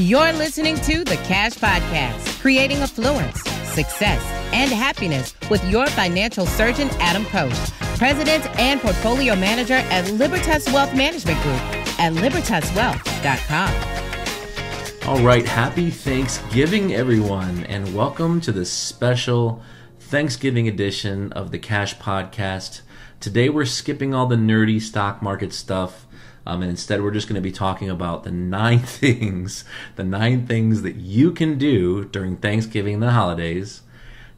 You're listening to the Cash Podcast, creating affluence, success, and happiness with your financial surgeon, Adam Koós, President and Portfolio Manager at Libertas Wealth Management Group at libertaswealth.com. All right, happy Thanksgiving, everyone, and welcome to the special Thanksgiving edition of the Cash Podcast. Today we're skipping all the nerdy stock market stuff, and instead we're just going to be talking about the nine things that you can do during Thanksgiving and the holidays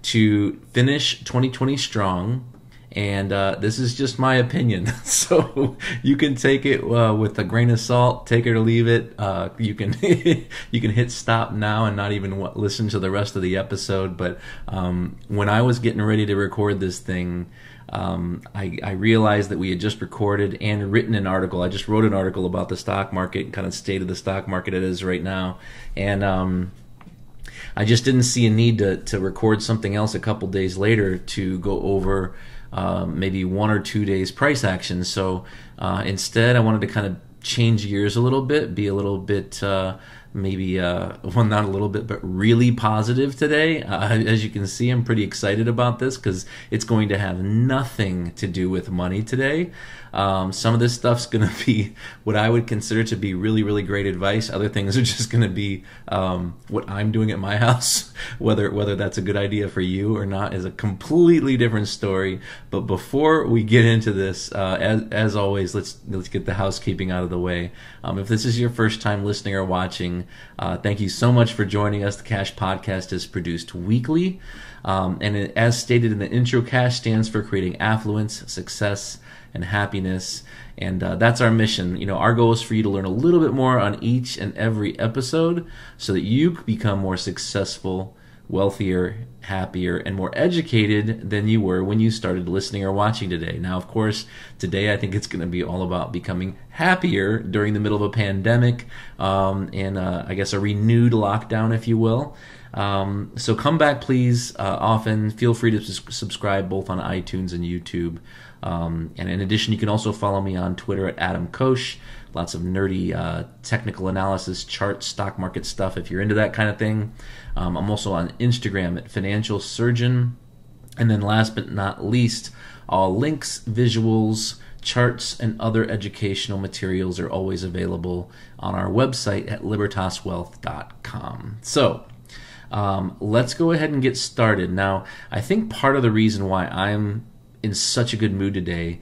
to finish 2020 strong. And this is just my opinion, so you can take it with a grain of salt, take it or leave it. You can you can hit stop now and not even listen to the rest of the episode. But when I was getting ready to record this thing, I realized that we had just recorded and written an article. I just wrote an article about the stock market and kind of state of the stock market it is right now. And I just didn't see a need to record something else a couple days later to go over maybe 1 or 2 days price action. So instead, I wanted to kind of change gears a little bit, be a little bit well, not a little bit, but really positive today. As you can see, I'm pretty excited about this because it's going to have nothing to do with money today. Some of this stuff's going to be what I would consider to be really, really great advice. Other things are just going to be what I'm doing at my house. Whether that's a good idea for you or not is a completely different story. But before we get into this, as always, let's get the housekeeping out of the way. If this is your first time listening or watching, thank you so much for joining us. The Cash Podcast is produced weekly. As stated in the intro, Cash stands for creating affluence, success, and happiness. And that's our mission. You know, our goal is for you to learn a little bit more on each and every episode so that you become more successful, wealthier, happier, and more educated than you were when you started listening or watching today. Now, of course, today I think it's going to be all about becoming happier during the middle of a pandemic and I guess a renewed lockdown, if you will. So come back, please, often. Feel free to subscribe both on iTunes and YouTube. And in addition, you can also follow me on Twitter at Adam Koós. Lots of nerdy technical analysis, charts, stock market stuff if you're into that kind of thing. I'm also on Instagram at Financial Surgeon. And then last but not least, all links, visuals, charts, and other educational materials are always available on our website at libertaswealth.com. So let's go ahead and get started. Now, I think part of the reason why I'm in such a good mood today,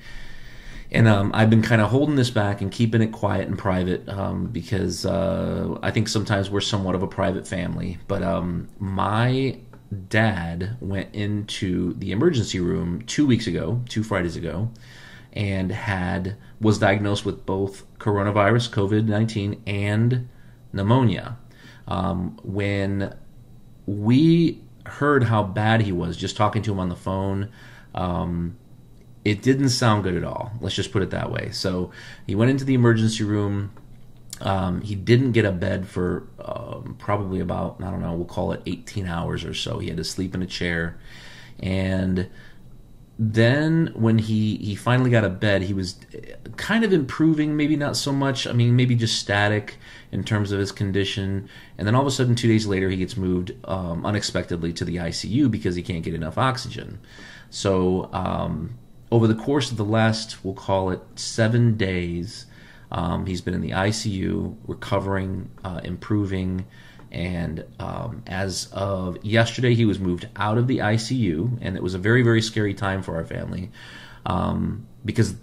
and I've been kind of holding this back and keeping it quiet and private because I think sometimes we're somewhat of a private family. But my dad went into the emergency room 2 Fridays ago, and was diagnosed with both coronavirus, COVID-19, and pneumonia. When we heard how bad he was, just talking to him on the phone, it didn't sound good at all. Let's just put it that way. So he went into the emergency room. He didn't get a bed for probably about, I don't know, we'll call it 18 hours or so. He had to sleep in a chair. And then when he finally got a bed, he was kind of improving, maybe not so much. I mean, maybe just static in terms of his condition. And then all of a sudden, 2 days later, he gets moved unexpectedly to the ICU because he can't get enough oxygen. So over the course of the last, we'll call it 7 days, he's been in the ICU, recovering, improving. And as of yesterday, he was moved out of the ICU, and it was a very, very scary time for our family because,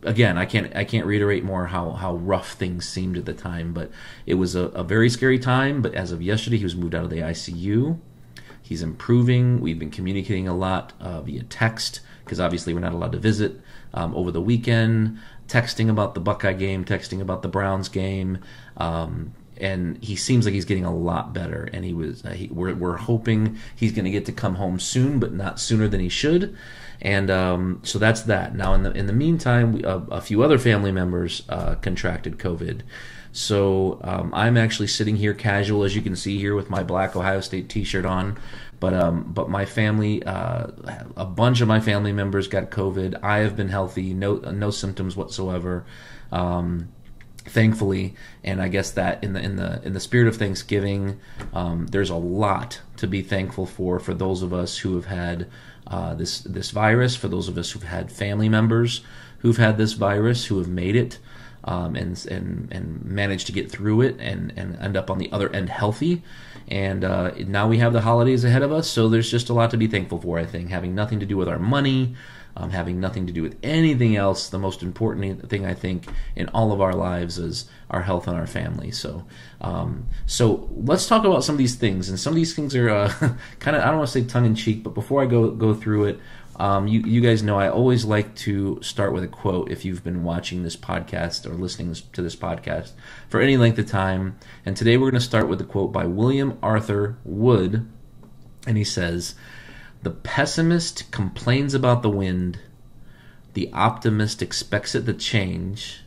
again, I can't reiterate more how rough things seemed at the time, but it was a very scary time. But as of yesterday, he was moved out of the ICU. He's improving. We've been communicating a lot via text because obviously we're not allowed to visit over the weekend, texting about the Buckeye game, texting about the Browns game. And he seems like he's getting a lot better. And we're hoping he's going to get to come home soon, but not sooner than he should. And so that's that. Now, in the meantime, a few other family members contracted COVID. So I'm actually sitting here casual, as you can see here, with my black Ohio State T-shirt on. But my family, a bunch of my family members got COVID. I have been healthy, no symptoms whatsoever. thankfully, and I guess that in the spirit of Thanksgiving, there's a lot to be thankful for those of us who have had this virus, for those of us who've had family members who've had this virus, who have made it, and managed to get through it and end up on the other end healthy. And now we have the holidays ahead of us, so there's just a lot to be thankful for, I think, having nothing to do with our money, having nothing to do with anything else. The most important thing, I think, in all of our lives is our health and our family. So let's talk about some of these things. And some of these things are kind of, I don't want to say tongue-in-cheek, but before I go through it, you guys know I always like to start with a quote if you've been watching this podcast or listening to this podcast for any length of time. And today we're going to start with a quote by William Arthur Wood. And he says, "The pessimist complains about the wind, the optimist expects it to change,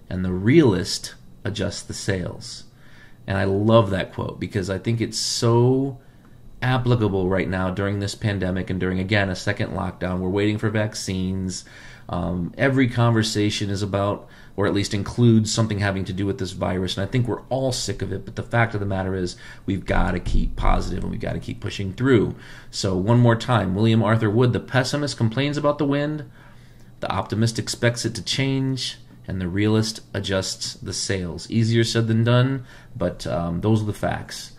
and the realist adjusts the sails." And I love that quote because I think it's so applicable right now during this pandemic and during, again, a second lockdown. We're waiting for vaccines. Every conversation is about, or at least includes, something having to do with this virus, and I think we're all sick of it. But the fact of the matter is we've got to keep positive and we've got to keep pushing through. So one more time, William Arthur Wood: "The pessimist complains about the wind, the optimist expects it to change, and the realist adjusts the sails." Easier said than done, but those are the facts.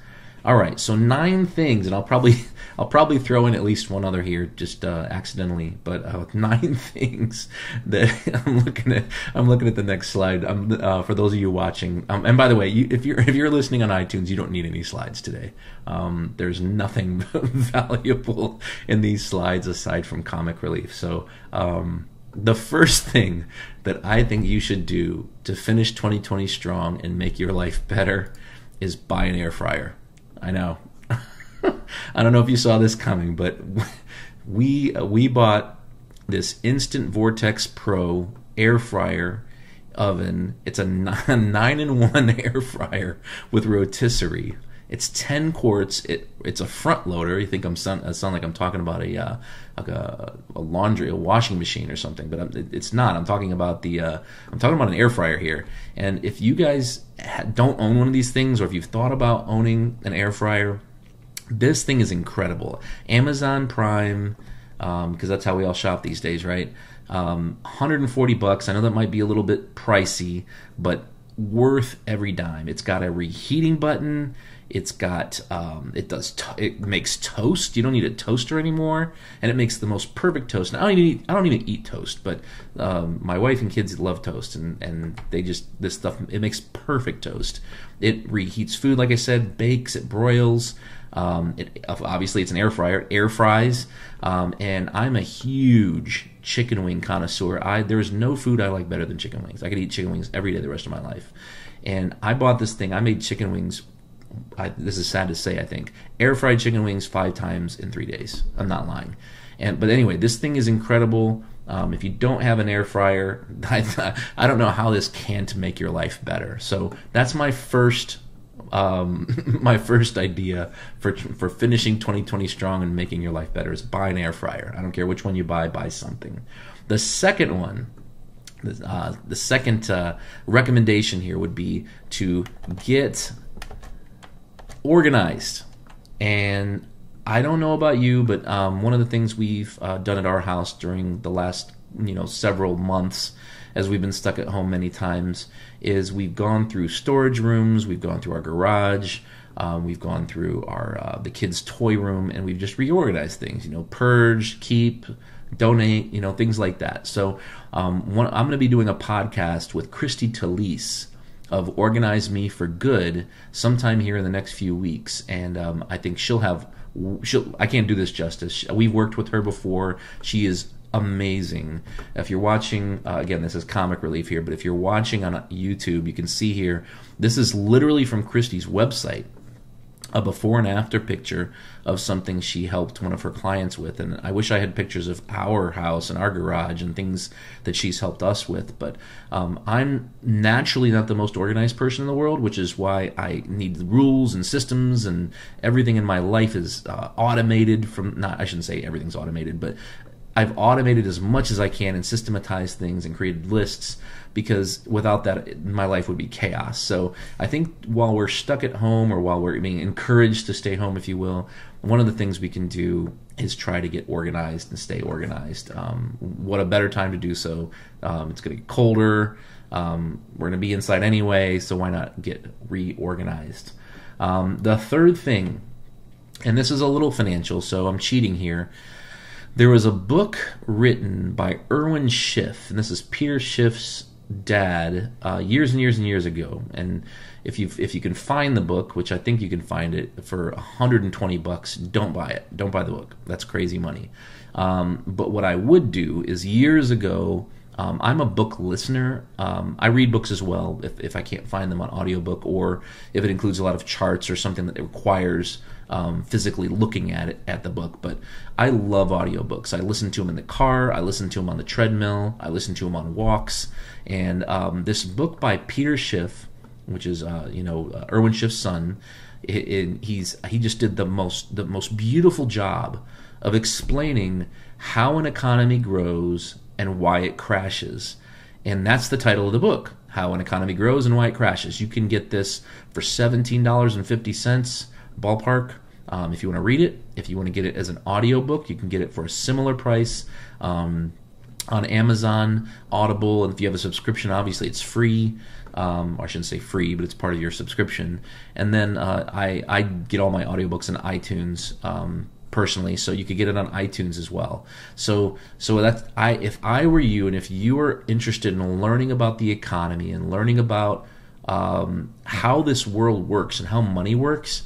All right, so 9 things, and I'll probably throw in at least one other here, just accidentally. But 9 things that I'm looking at the next slide. For those of you watching, and by the way, if you're listening on iTunes, you don't need any slides today. There's nothing valuable in these slides aside from comic relief. So the first thing that I think you should do to finish 2020 strong and make your life better is buy an air fryer. I know. I don't know if you saw this coming, but we bought this Instant Vortex Pro air fryer oven. It's a 9-in-1 air fryer with rotisserie. It's 10 quarts. It's a front loader. You think I sound like I'm talking about a washing machine or something, but it's not. I'm talking about an air fryer here. And if you guys don't own one of these things, or if you've thought about owning an air fryer, this thing is incredible. Amazon Prime, because that's how we all shop these days, right? $140. I know that might be a little bit pricey, but worth every dime. It's got a reheating button. It's got it makes toast. You don't need a toaster anymore, and it makes the most perfect toast. Now, I don't even eat toast, but my wife and kids love toast, and this stuff, it makes perfect toast. It reheats food, like I said, bakes, it broils. Obviously it's an air fryer. It air fries, and I'm a huge chicken wing connoisseur. There's no food I like better than chicken wings. I could eat chicken wings every day the rest of my life. And I bought this thing. I made chicken wings. This is sad to say, I think. Air fried chicken wings 5 times in 3 days. I'm not lying. But anyway, this thing is incredible. If you don't have an air fryer, I don't know how this can't make your life better. So that's my first idea for finishing 2020 strong and making your life better is buy an air fryer. I don't care which one you buy something. The second one, the second recommendation here would be to get organized. And I don't know about you, but one of the things we've done at our house during the last several months, as we've been stuck at home many times, is we've gone through storage rooms, we've gone through our garage, we've gone through our the kids' toy room, and we've just reorganized things. Purge, keep, donate, things like that. So I'm going to be doing a podcast with Christy Talise of Organize Me for Good sometime here in the next few weeks, and I think I can't do this justice. We've worked with her before. She is amazing. If you're watching, again, this is comic relief here, but if you're watching on YouTube, you can see here, this is literally from Christy's website, a before and after picture of something she helped one of her clients with. And I wish I had pictures of our house and our garage and things that she's helped us with, but I'm naturally not the most organized person in the world, which is why I need rules and systems, and everything in my life is automated I shouldn't say everything's automated, but I've automated as much as I can and systematized things and created lists, because without that, my life would be chaos. So I think while we're stuck at home, or while we're being encouraged to stay home, if you will, one of the things we can do is try to get organized and stay organized. What a better time to do so. It's going to get colder. We're going to be inside anyway, so why not get reorganized? The third thing, and this is a little financial, so I'm cheating here. There was a book written by Irwin Schiff, and this is Peter Schiff's dad, years and years and years ago. And if you can find the book, which I think you can find it for $120, don't buy it. Don't buy the book. That's crazy money. But what I would do is, years ago, I'm a book listener. I read books as well if I can't find them on audiobook, or if it includes a lot of charts or something that requires physically looking at the book. But I love audiobooks. I listen to them in the car. I listen to them on the treadmill. I listen to them on walks. And this book by Peter Schiff, which is Irwin Schiff's son, he just did the most beautiful job of explaining how an economy grows and why it crashes. And that's the title of the book, How an Economy Grows and Why It Crashes. You can get this for $17.50 ballpark if you want to read it. If you want to get it as an audiobook, you can get it for a similar price on Amazon, Audible, and if you have a subscription, obviously it's free. I shouldn't say free, but it's part of your subscription. And then I get all my audiobooks in iTunes personally, so you could get it on iTunes as well. So that's if I were you, and if you were interested in learning about the economy and learning about how this world works and how money works,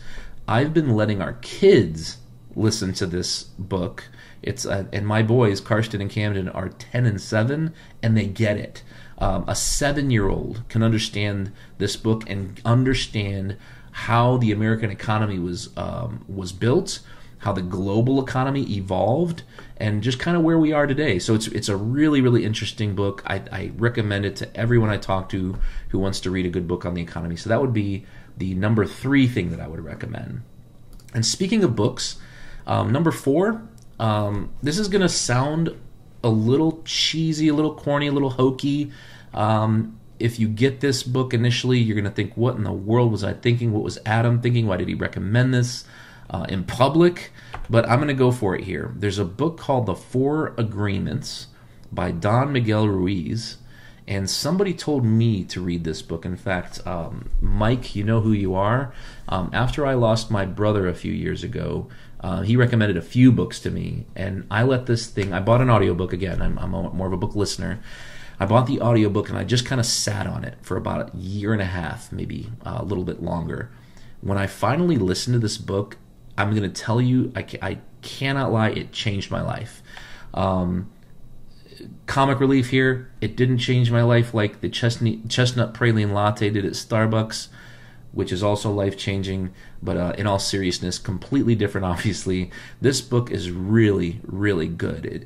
I've been letting our kids listen to this book. It's and my boys, Karsten and Camden, are 10 and 7, and they get it. A 7-year-old can understand this book and understand how the American economy was built, how the global economy evolved, and just kind of where we are today. So it's a really, really interesting book. I recommend it to everyone I talk to who wants to read a good book on the economy. So that would be the number 3 thing that I would recommend. And speaking of books, number 4, this is going to sound a little cheesy, a little corny, a little hokey. If you get this book initially, you're going to think, what in the world was I thinking? What was Adam thinking? Why did he recommend this in public? But I'm going to go for it here. There's a book called The 4 Agreements by Don Miguel Ruiz, and somebody told me to read this book. In fact, Mike, you know who you are. After I lost my brother a few years ago, he recommended a few books to me, and I let this thing, I bought an audiobook again. I'm more of a book listener. I bought the audiobook and I just kind of sat on it for about a year and a half, maybe a little bit longer. When I finally listened to this book, I'm going to tell you, I cannot lie, it changed my life. Comic relief here, it didn't change my life like the chestnut praline latte did at Starbucks, which is also life-changing, but in all seriousness, completely different, obviously. This book is really, really good.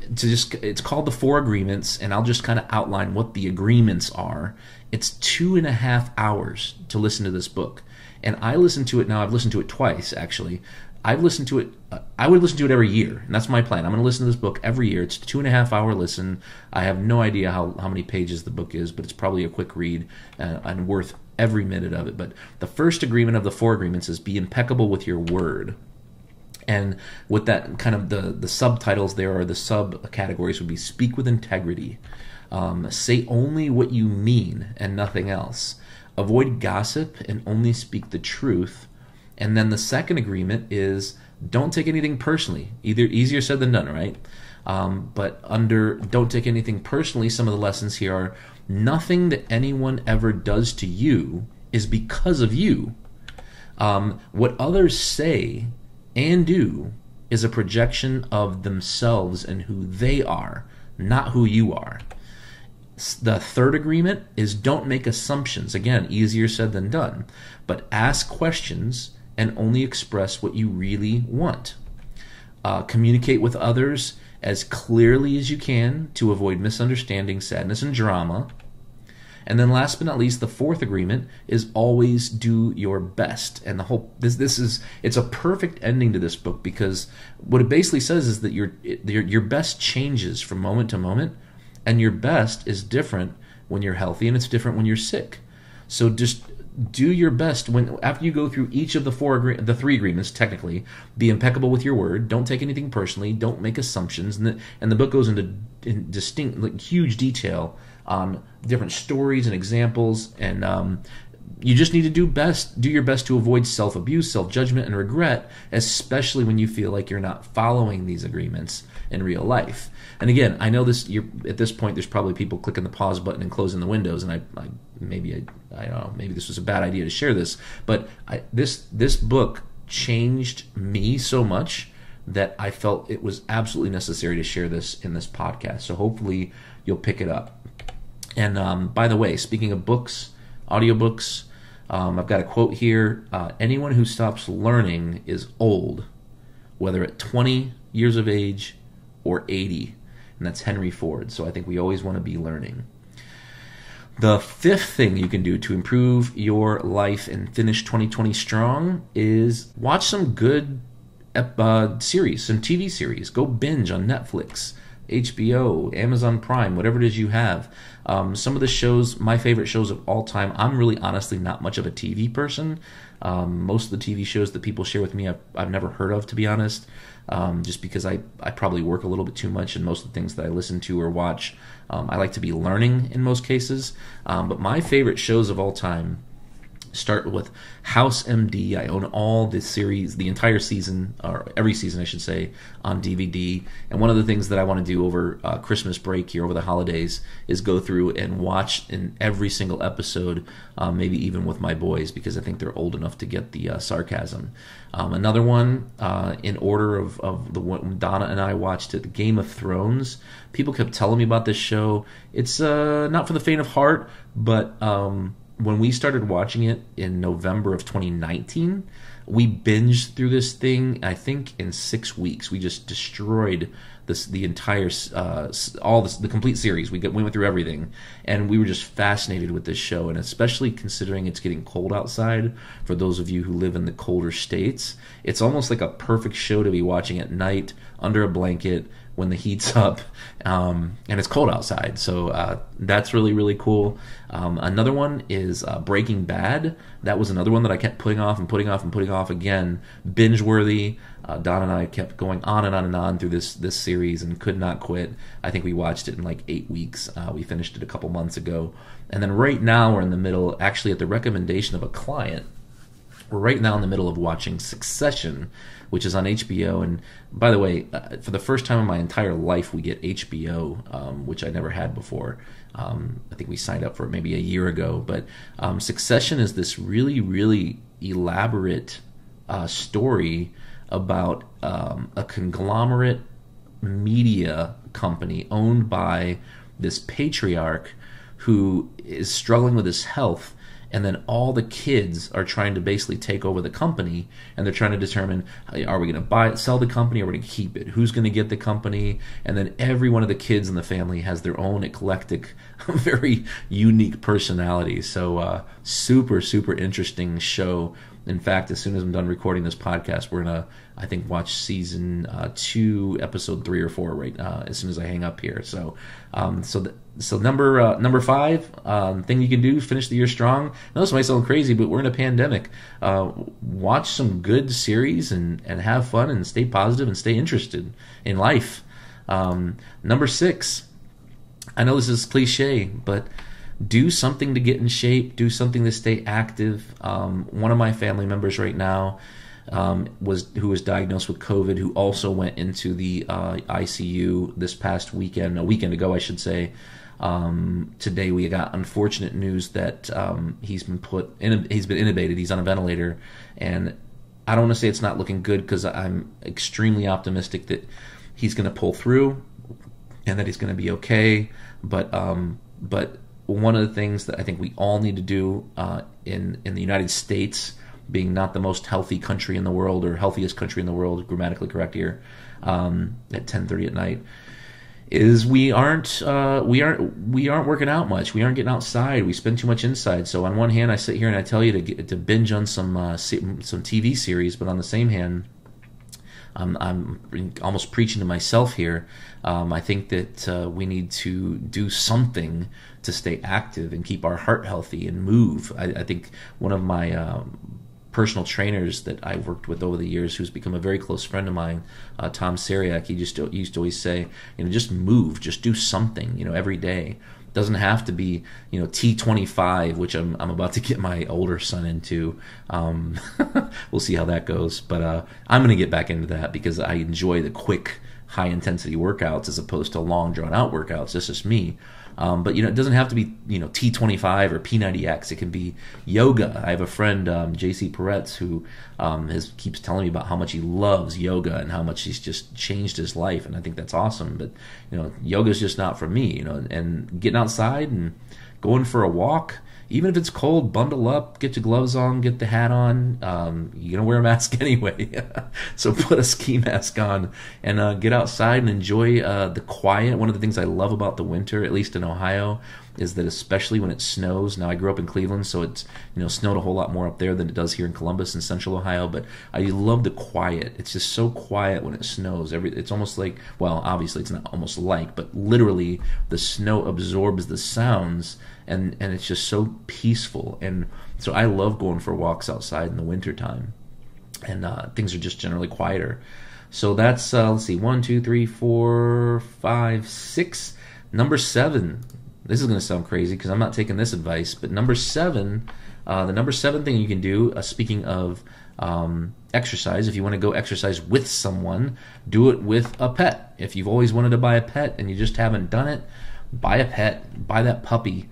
It's called The 4 Agreements, and I'll just kind of outline what the agreements are. It's 2.5 hours to listen to this book. And I listen to it now. I've listened to it twice, actually. I've listened to it. I would listen to it every year, and that's my plan. I'm going to listen to this book every year. It's a 2.5 hour listen. I have no idea how many pages the book is, but it's probably a quick read and worth every minute of it. But the first agreement of the 4 agreements is be impeccable with your word. And with that, kind of the subtitles there, or the subcategories, would be speak with integrity. Say only what you mean and nothing else. Avoid gossip and only speak the truth. And then the second agreement is don't take anything personally. Easier said than done, right? But under don't take anything personally, some of the lessons here are nothing that anyone ever does to you is because of you. What others say and do is a projection of themselves and who they are, not who you are. The third agreement is don't make assumptions. Again, easier said than done. But ask questions and only express what you really want. Communicate with others as clearly as you can to avoid misunderstanding, sadness, and drama. And then last but not least, the fourth agreement is always do your best. And the whole it's a perfect ending to this book, because what it basically says is that your best changes from moment to moment, and your best is different when you're healthy and it's different when you're sick. So just do your best after you go through each of the three agreements. Technically, be impeccable with your word. Don't take anything personally. Don't make assumptions. And the book goes into distinct, huge detail on different stories and examples. And you just need to do your best to avoid self-abuse, self-judgment, and regret, especially when you feel like you're not following these agreements in real life. And again, I know at this point there's probably people clicking the pause button and closing the windows, and I don't know, maybe this was a bad idea to share this, but this book changed me so much that I felt it was absolutely necessary to share this in this podcast. So hopefully you'll pick it up. And by the way, speaking of books, audiobooks, I've got a quote here. Anyone who stops learning is old, whether at 20 years of age or 80. And that's Henry Ford. So I think we always want to be learning. The fifth thing you can do to improve your life and finish 2020 strong is watch some good series, some TV series. Go binge on Netflix, HBO, Amazon Prime, whatever it is you have. Some of the shows, my favorite shows of all time, I'm really honestly not much of a TV person. Most of the TV shows that people share with me I've never heard of, to be honest, just because I probably work a little bit too much, and most of the things that I listen to or watch, I like to be learning in most cases. But my favorite shows of all time start with House MD. I own all the series, the entire season, or every season I should say, on DVD. And one of the things that I want to do over Christmas break here over the holidays is go through and watch in every single episode, maybe even with my boys, because I think they're old enough to get the sarcasm. Another one, in order of the one Donna and I watched it, Game of Thrones. People kept telling me about this show. It's not for the faint of heart, but when we started watching it in November of 2019, we binged through this thing, I think, in 6 weeks. We just destroyed the entire, the complete series. We went through everything, and we were just fascinated with this show, and especially considering it's getting cold outside. For those of you who live in the colder states, it's almost like a perfect show to be watching at night under a blanket when the heat's up, and it's cold outside. So that's really, really cool. Another one is Breaking Bad. That was another one that I kept putting off and putting off and putting off again. Binge-worthy. Donna and I kept going on and on and on through this series and could not quit. I think we watched it in like 8 weeks. We finished it a couple months ago. And then right now we're in the middle, actually at the recommendation of a client, we're right now in the middle of watching Succession, which is on HBO. And by the way, for the first time in my entire life, we get HBO, which I never had before. I think we signed up for it maybe a year ago. But Succession is this really, really elaborate story about a conglomerate media company owned by this patriarch who is struggling with his health. And then all the kids are trying to basically take over the company, and they're trying to determine, are we going to sell the company, or are we going to keep it? Who's going to get the company? And then every one of the kids in the family has their own eclectic, very unique personality. So super, super interesting show. In fact, as soon as I'm done recording this podcast, we're going to, I think, watch season 2, episode 3 or 4 right as soon as I hang up here. So number 5 thing you can do, finish the year strong. Now, this might sound crazy, but we're in a pandemic. Watch some good series and have fun and stay positive and stay interested in life. Number 6, I know this is cliche, but do something to get in shape. Do something to stay active. One of my family members right now who was diagnosed with COVID, who also went into the ICU this past weekend, a weekend ago, I should say. Today we got unfortunate news that he's been intubated. He's on a ventilator, and I don't want to say it's not looking good, because I'm extremely optimistic that he's going to pull through and that he's going to be okay. But one of the things that I think we all need to do in the United States, being not the most healthy country in the world, or healthiest country in the world, grammatically correct here, at 10:30 at night, is we aren't working out much. We aren't getting outside. We spend too much inside. So on one hand, I sit here and I tell you to binge on some TV series, but on the same hand, I'm almost preaching to myself here. I think that we need to do something to stay active and keep our heart healthy and move. I think one of my personal trainers that I've worked with over the years, who's become a very close friend of mine, Tom Sariak, he used to always say, just move, just do something, every day. Doesn't have to be, T25, which I'm about to get my older son into. We'll see how that goes, but I'm going to get back into that because I enjoy the quick, high-intensity workouts as opposed to long, drawn-out workouts. That's just me. But it doesn't have to be T25 or P90X. It can be yoga. I have a friend, JC Peretz, who keeps telling me about how much he loves yoga and how much he's just changed his life, and I think that's awesome. But yoga is just not for me. And getting outside and going for a walk, even if it's cold, bundle up, get your gloves on, get the hat on. You're going to wear a mask anyway. So put a ski mask on and get outside and enjoy the quiet. One of the things I love about the winter, at least in Ohio, is that especially when it snows. Now, I grew up in Cleveland, so it's snowed a whole lot more up there than it does here in Columbus and Central Ohio. But I love the quiet. It's just so quiet when it snows. It's almost like, well, obviously it's not almost like, but literally the snow absorbs the sounds, and it's just so peaceful. And so I love going for walks outside in the wintertime, and things are just generally quieter. So that's let's see, 1, 2, 3, 4, 5, 6. Number 7. This is going to sound crazy because I'm not taking this advice, but number 7, the number 7 thing you can do, speaking of exercise, if you want to go exercise with someone, do it with a pet. If you've always wanted to buy a pet and you just haven't done it, buy a pet, buy that puppy,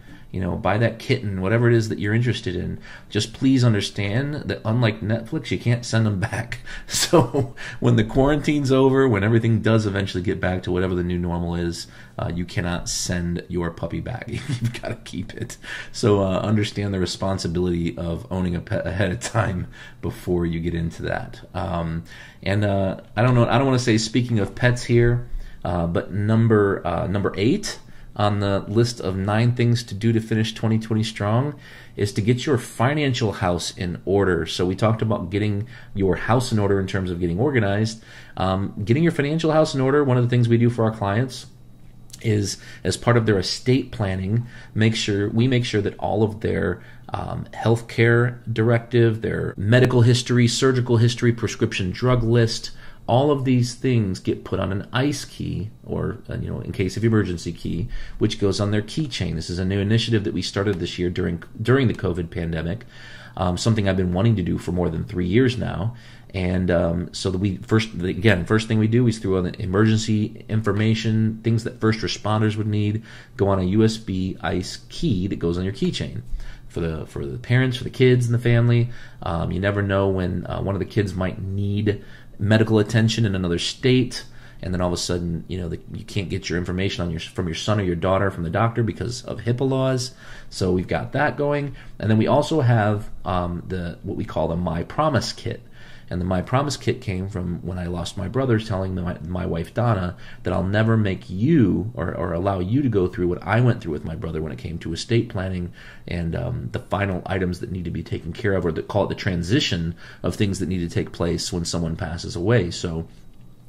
buy that kitten, whatever it is that you're interested in. Just please understand that unlike Netflix, you can't send them back. So when the quarantine's over, when everything does eventually get back to whatever the new normal is, you cannot send your puppy back. You've got to keep it. So understand the responsibility of owning a pet ahead of time before you get into that. I don't know. I don't want to say speaking of pets here, but number 8 on the list of 9 things to do to finish 2020 strong is to get your financial house in order. So we talked about getting your house in order in terms of getting organized. Getting your financial house in order, one of the things we do for our clients is, as part of their estate planning, we make sure that all of their healthcare directive, their medical history, surgical history, prescription drug list, all of these things get put on an ICE key, or in case of emergency key, which goes on their keychain. This is a new initiative that we started this year during the COVID pandemic, something I've been wanting to do for more than 3 years now. And so first thing we do is through the emergency information, things that first responders would need, go on a USB ICE key that goes on your keychain. For the parents, for the kids and the family, you never know when one of the kids might need medical attention in another state, and then all of a sudden, you can't get your information from your son or your daughter from the doctor because of HIPAA laws. So we've got that going, and then we also have what we call the My Promise Kit. And the My Promise Kit came from when I lost my brother, telling my wife Donna that I'll never make you or allow you to go through what I went through with my brother when it came to estate planning and the final items that need to be taken care of, or call it the transition of things that need to take place when someone passes away. So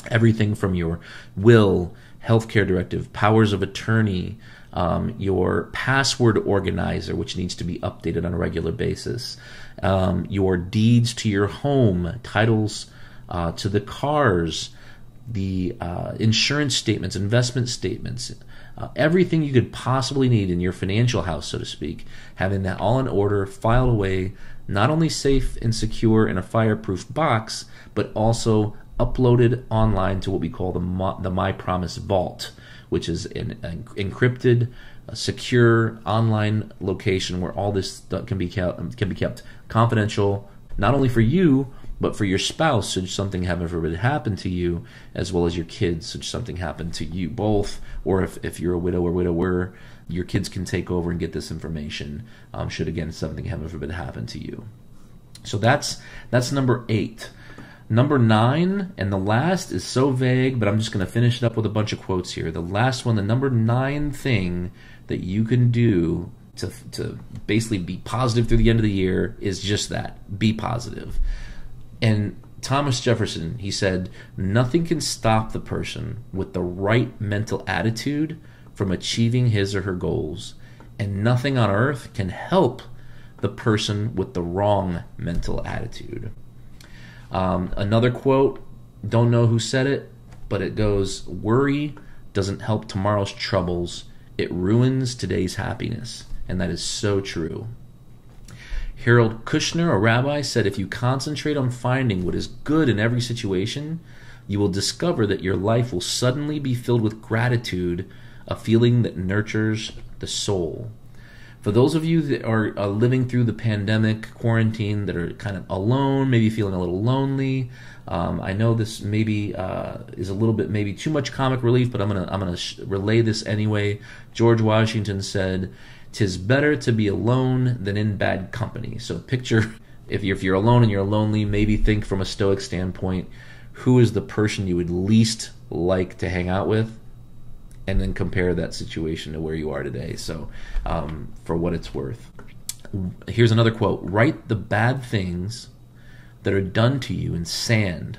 everything from your will, healthcare directive, powers of attorney, your password organizer, which needs to be updated on a regular basis, your deeds to your home, titles to the cars, the insurance statements, investment statements, everything you could possibly need in your financial house, so to speak, having that all in order, filed away, not only safe and secure in a fireproof box, but also uploaded online to what we call the My Promise Vault, which is an encrypted, secure online location where all this can be kept confidential, not only for you, but for your spouse, should something heaven forbid happen to you, as well as your kids, should something happen to you both, or if you're a widow or widower, your kids can take over and get this information, should again something heaven forbid happen to you. So that's number 8. Number 9, and the last is so vague, but I'm just going to finish it up with a bunch of quotes here. The last one, the number 9 thing that you can do to basically be positive through the end of the year is just that, be positive. And Thomas Jefferson, he said, nothing can stop the person with the right mental attitude from achieving his or her goals, and nothing on earth can help the person with the wrong mental attitude. Another quote, don't know who said it, but it goes, worry doesn't help tomorrow's troubles, it ruins today's happiness. And that is so true. Harold Kushner, a rabbi, said if you concentrate on finding what is good in every situation, you will discover that your life will suddenly be filled with gratitude, a feeling that nurtures the soul. For those of you that are living through the pandemic quarantine, that are kind of alone, maybe feeling a little lonely, I know this maybe is a little bit maybe too much comic relief, but I'm gonna relay this anyway. George Washington said, "'Tis better to be alone than in bad company." So picture if you're alone and you're lonely, maybe think from a Stoic standpoint, who is the person you would least like to hang out with? And then compare that situation to where you are today. So for what it's worth. Here's another quote. Write the bad things that are done to you in sand,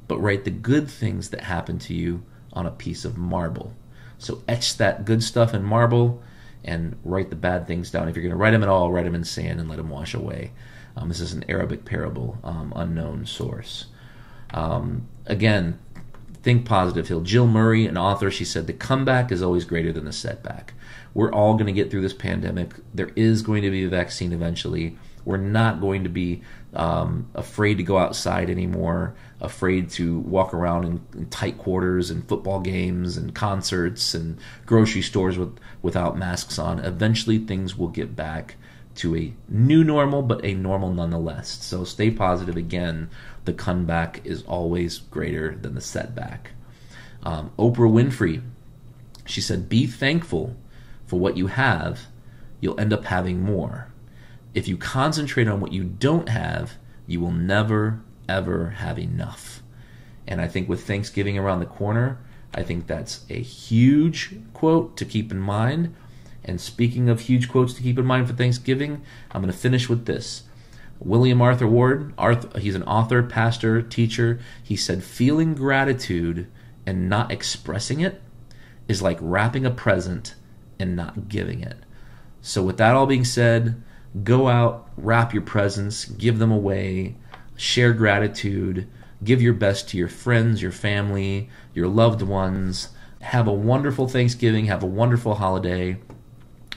but write the good things that happen to you on a piece of marble. So etch that good stuff in marble and write the bad things down. If you're going to write them at all, write them in sand and let them wash away. This is an Arabic parable, unknown source. Again, think positive, Hill. Jill Murray, an author, she said, the comeback is always greater than the setback. We're all going to get through this pandemic. There is going to be a vaccine eventually. We're not going to be afraid to go outside anymore, afraid to walk around in tight quarters and football games and concerts and grocery stores without masks on. Eventually things will get back to a new normal, but a normal nonetheless. So stay positive. Again, the comeback is always greater than the setback. Oprah Winfrey, she said, be thankful for what you have. You'll end up having more. If you concentrate on what you don't have, you will never, ever have enough. And I think with Thanksgiving around the corner, I think that's a huge quote to keep in mind. And speaking of huge quotes to keep in mind for Thanksgiving, I'm going to finish with this. William Arthur Ward, he's an author, pastor, teacher. He said, feeling gratitude and not expressing it is like wrapping a present and not giving it. So with that all being said, go out, wrap your presents, give them away, share gratitude, give your best to your friends, your family, your loved ones. Have a wonderful Thanksgiving, have a wonderful holiday.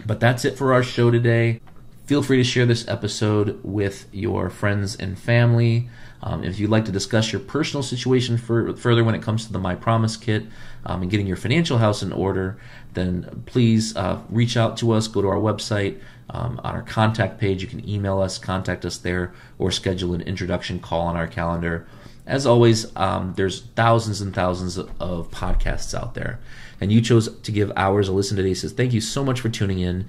But that's it for our show today. Feel free to share this episode with your friends and family. If you'd like to discuss your personal situation further when it comes to the My Promise Kit and getting your financial house in order, then please reach out to us. Go to our website. On our contact page, you can email us, contact us there, or schedule an introduction call on our calendar. As always, there's thousands and thousands of podcasts out there, and you chose to give ours a listen today. So thank you so much for tuning in.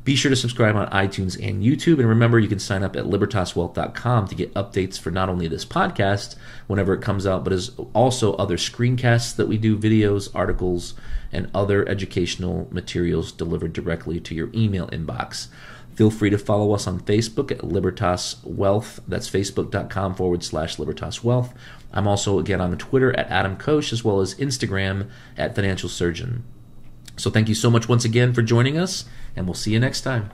Be sure to subscribe on iTunes and YouTube, and remember, you can sign up at libertaswealth.com to get updates for not only this podcast whenever it comes out, but as also other screencasts that we do, videos, articles, and other educational materials delivered directly to your email inbox. Feel free to follow us on Facebook at Libertas Wealth. That's facebook.com/Libertas Wealth. I'm also, again, on Twitter at Adam Koos, as well as Instagram at Financial Surgeon. So thank you so much once again for joining us, and we'll see you next time.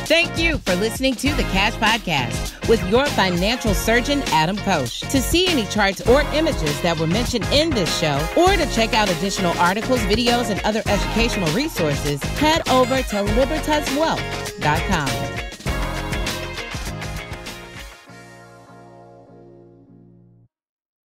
Thank you for listening to the Cash Podcast with your financial surgeon, Adam Koos. To see any charts or images that were mentioned in this show, or to check out additional articles, videos, and other educational resources, head over to libertaswealth.com.